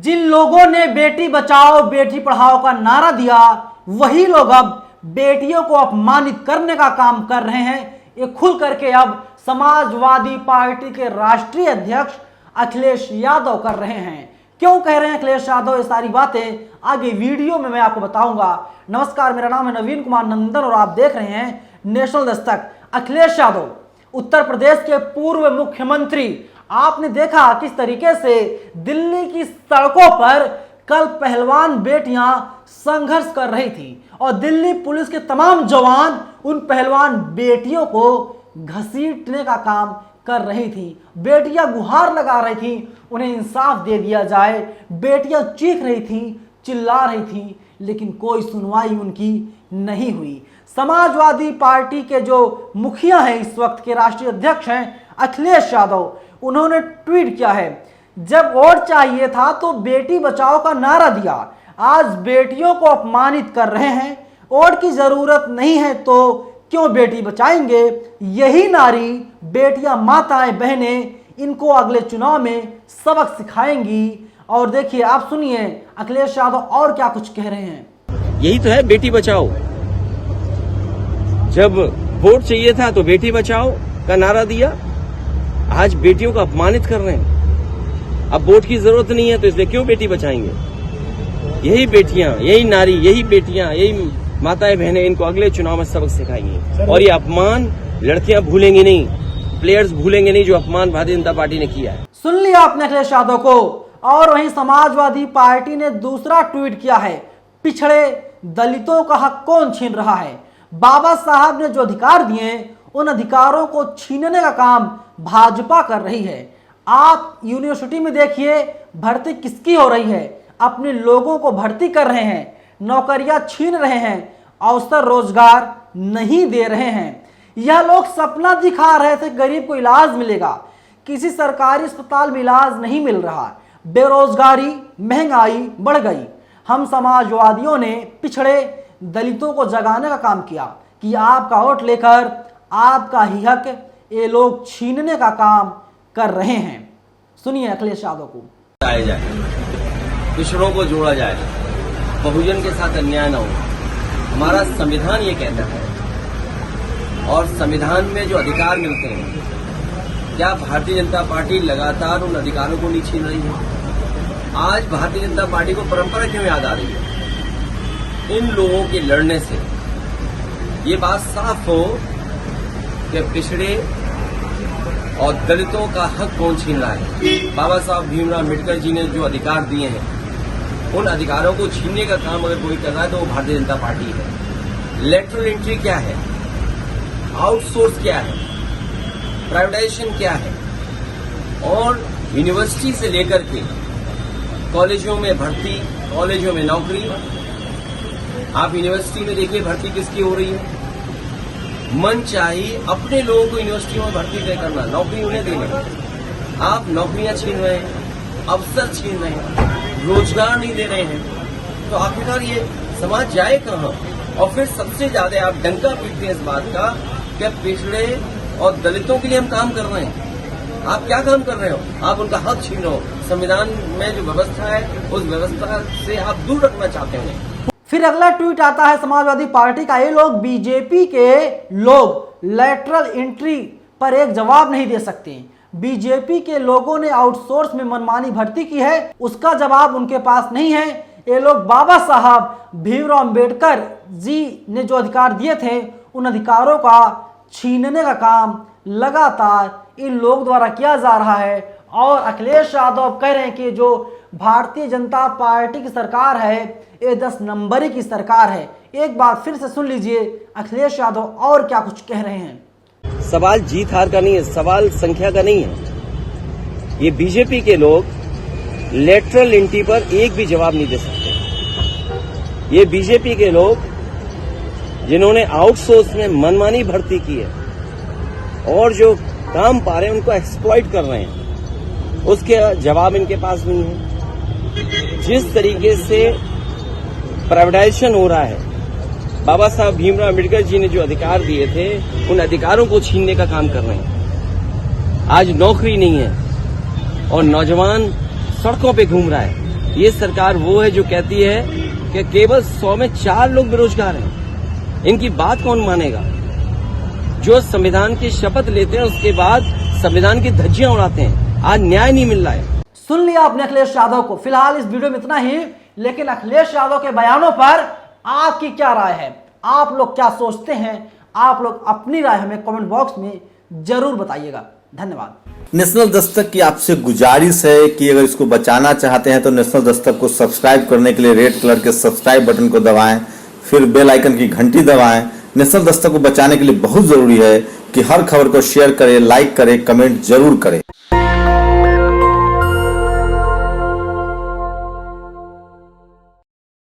जिन लोगों ने बेटी बचाओ बेटी पढ़ाओ का नारा दिया, वही लोग अब बेटियों को अपमानित करने का काम कर रहे हैं। ये खुल करके अब समाजवादी पार्टी के राष्ट्रीय अध्यक्ष अखिलेश यादव कर रहे हैं। क्यों कह रहे हैं अखिलेश यादव ये सारी बातें आगे वीडियो में मैं आपको बताऊंगा। नमस्कार, मेरा नाम है नवीन कुमार नंदन और आप देख रहे हैं नेशनल दस्तक। अखिलेश यादव उत्तर प्रदेश के पूर्व मुख्यमंत्री, आपने देखा किस तरीके से दिल्ली की सड़कों पर कल पहलवान बेटियां संघर्ष कर रही थी और दिल्ली पुलिस के तमाम जवान उन पहलवान बेटियों को घसीटने का काम कर रही थी। बेटियां गुहार लगा रही थी, उन्हें इंसाफ दे दिया जाए। बेटियां चीख रही थी, चिल्ला रही थी, लेकिन कोई सुनवाई उनकी नहीं हुई। समाजवादी पार्टी के जो मुखिया हैं, इस वक्त के राष्ट्रीय अध्यक्ष हैं अखिलेश यादव, उन्होंने ट्वीट किया है, जब वोट चाहिए था तो बेटी बचाओ का नारा दिया, आज बेटियों को अपमानित कर रहे हैं। वोट की जरूरत नहीं है तो क्यों बेटी बचाएंगे? यही नारी बेटियां, माताएं, बहनें इनको अगले चुनाव में सबक सिखाएंगी। और देखिए, आप सुनिए अखिलेश यादव और क्या कुछ कह रहे हैं। यही तो है बेटी बचाओ। जब वोट चाहिए था तो बेटी बचाओ का नारा दिया, आज बेटियों को अपमानित कर रहे हैं। अब वोट की जरूरत नहीं है तो इसलिए क्यों बेटी बचाएंगे? यही बेटियां, यही नारी, यही बेटियां, यही माताएं, बहनें इनको अगले चुनाव में सबक सिखाएंगी। और ये अपमान लड़कियां भूलेंगी नहीं, प्लेयर्स भूलेंगे नहीं जो अपमान भारतीय जनता पार्टी ने किया है। सुन लिया आपने अखिलेश यादव को। और वहीं समाजवादी पार्टी ने दूसरा ट्वीट किया है, पिछड़े दलितों का हक कौन छीन रहा है? बाबा साहब ने जो अधिकार दिए उन अधिकारों को छीनने का काम भाजपा कर रही है। आप यूनिवर्सिटी में देखिए भर्ती किसकी हो रही है, अपने लोगों को भर्ती कर रहे हैं, नौकरियां छीन रहे हैं, अवसर रोजगार नहीं दे रहे हैं। यह लोग सपना दिखा रहे थे गरीब को इलाज मिलेगा, किसी सरकारी अस्पताल में इलाज नहीं मिल रहा, बेरोजगारी, महंगाई बढ़ गई। हम समाजवादियों ने पिछड़े दलितों को जगाने का काम किया कि आपका वोट लेकर आपका ही हक ये लोग छीनने का काम कर रहे हैं। सुनिए अखिलेश यादव को। जाए, पिछड़ों को जोड़ा जाए, बहुजन के साथ अन्याय न हो, हमारा संविधान ये कहता है। और संविधान में जो अधिकार मिलते हैं, क्या भारतीय जनता पार्टी लगातार उन अधिकारों को नहीं छीन रही है? आज भारतीय जनता पार्टी को परंपरा क्यों याद आ रही है? इन लोगों के लड़ने से ये बात साफ हो कि पिछड़े और दलितों का हक कौन छीन रहा है। बाबा साहब भीमराव अम्बेडकर जी ने जो अधिकार दिए हैं, उन अधिकारों को छीनने का काम अगर कोई कर रहा है तो वो भारतीय जनता पार्टी है। लेटरल एंट्री क्या है, आउटसोर्स क्या है, प्राइवेटाइजेशन क्या है, और यूनिवर्सिटी से लेकर के कॉलेजों में भर्ती, कॉलेजों में नौकरी। आप यूनिवर्सिटी में देखिए भर्ती किसकी हो रही है? मन चाहिए अपने लोगों को यूनिवर्सिटियों में भर्ती तय करना, नौकरी उन्हें देना। आप नौकरियां छीन रहे हैं, अवसर छीन रहे हैं, रोजगार नहीं दे रहे हैं, तो आखिरकार ये समाज जाए कहां? और फिर सबसे ज्यादा आप डंका पीटते हैं इस बात का कि पिछड़े और दलितों के लिए हम काम कर रहे हैं। आप क्या काम कर रहे हो? आप उनका हक छीन रहे हो। संविधान में जो व्यवस्था है उस व्यवस्था से आप दूर रखना चाहते हैं। फिर अगला ट्वीट आता है समाजवादी पार्टी का, ये लोग बीजेपी के लोग लेटरल एंट्री पर एक जवाब नहीं दे सकते। बीजेपी के लोगों ने आउटसोर्स में मनमानी भर्ती की है, उसका जवाब उनके पास नहीं है। ये लोग बाबा साहब भीमराव अम्बेडकर जी ने जो अधिकार दिए थे उन अधिकारों का छीनने का काम लगातार इन लोग द्वारा किया जा रहा है। और अखिलेश यादव कह रहे हैं कि जो भारतीय जनता पार्टी की सरकार है ये 10 नंबरी की सरकार है। एक बार फिर से सुन लीजिए अखिलेश यादव और क्या कुछ कह रहे हैं। सवाल जीत हार का नहीं है, सवाल संख्या का नहीं है। ये बीजेपी के लोग लेटरल एंट्री पर एक भी जवाब नहीं दे सकते। ये बीजेपी के लोग जिन्होंने आउटसोर्स में मनमानी भर्ती की है और जो काम पा रहे हैं उनको एक्सप्लॉइट कर रहे हैं, उसके जवाब इनके पास नहीं है। जिस तरीके से प्राइवेटाइजेशन हो रहा है, बाबा साहब भीमराव अम्बेडकर जी ने जो अधिकार दिए थे उन अधिकारों को छीनने का काम कर रहे हैं। आज नौकरी नहीं है और नौजवान सड़कों पे घूम रहा है। ये सरकार वो है जो कहती है कि केवल 100 में 4 लोग बेरोजगार हैं। इनकी बात कौन मानेगा? जो संविधान की शपथ लेते हैं उसके बाद संविधान की धज्जियां उड़ाते हैं। आज न्याय नहीं मिल रहा है। सुन लिया आपने अखिलेश यादव को। फिलहाल इस वीडियो में इतना ही, लेकिन अखिलेश यादव के बयानों पर आपकी क्या राय है? आप लोग क्या सोचते हैं? आप लोग अपनी राय हमें कमेंट बॉक्स में जरूर बताइएगा। धन्यवाद। नेशनल दस्तक की आपसे गुजारिश है कि अगर इसको बचाना चाहते हैं तो नेशनल दस्तक को सब्सक्राइब करने के लिए रेड कलर के सब्सक्राइब बटन को दबाएं, फिर बेल आइकन की घंटी दबाएं। नेशनल दस्तक को बचाने के लिए बहुत जरूरी है कि हर खबर को शेयर करें, लाइक करें, कमेंट जरूर करें।